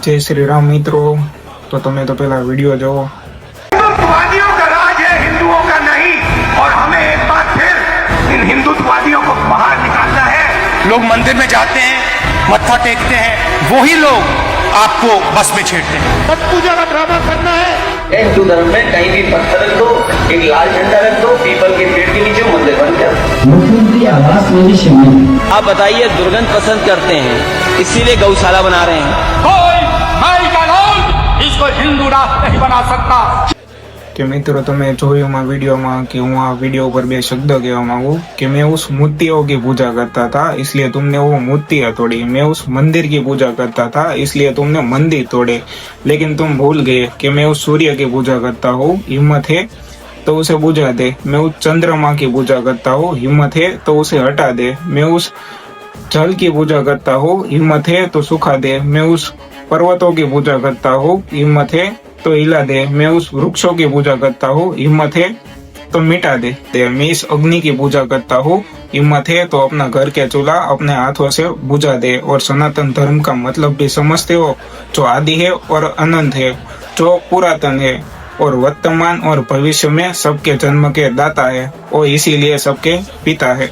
जय श्री राम मित्रों। तो तुम्हें तो पहला वीडियो जो हिंदुत्ववादियों का राज है, हिंदुओं का नहीं। और हमें एक बार फिर इन हिंदुत्ववादियों को बाहर निकालना है। लोग मंदिर में जाते हैं, मत्था टेकते हैं, वही लोग आपको बस में छेड़ते हैं। छठ पूजा का ड्रामा करना है। हिंदू धर्म में कहीं भी पत्थर रख दो, एक लाल झंडा रख दो, पीपल के पेड़ के नीचे मंदिर बन गया। मुख्यमंत्री आवास में भी शामिल। आप बताइए, दुर्गंध पसंद करते हैं इसीलिए गौशाला बना रहे हैं। कोई भाई का लोग इसको हिंदू राष्ट्र नहीं बना सकता। कि मित्रों तुम्हें જોયું માં वीडियो कि હું આ वीडियो पर બે शब्द कहवा मांगू कि मैं उस मूर्तियों की पूजा करता था इसलिए तुमने वो मूर्तियां तोड़ी। मैं उस मंदिर की पूजा करता था इसलिए तुमने मंदिर तोड़े। लेकिन तुम भूल गए कि मैं उस सूर्य की पूजा करता हूँ, हिम्मत है तो उसे बुझा दे। मैं उस चंद्रमा की पूजा करता हूँ, हिम्मत है तो उसे हटा दे। मैं उस जल की पूजा करता हूँ, हिम्मत है तो सुखा दे। मैं उस पर्वतों की पूजा करता हूँ, हिम्मत है तो हिला दे। मैं उस वृक्षों की पूजा करता हूँ, हिम्मत है तो मिटा दे। मैं इस अग्नि की पूजा करता हूँ, हिम्मत है तो अपना घर के चूल्हा अपने हाथों से बुझा दे। और सनातन धर्म का मतलब भी समझते हो, जो आदि है और अनंत है, जो पुरातन है और वर्तमान और भविष्य में सबके जन्म के दाता है और इसीलिए सबके पिता है।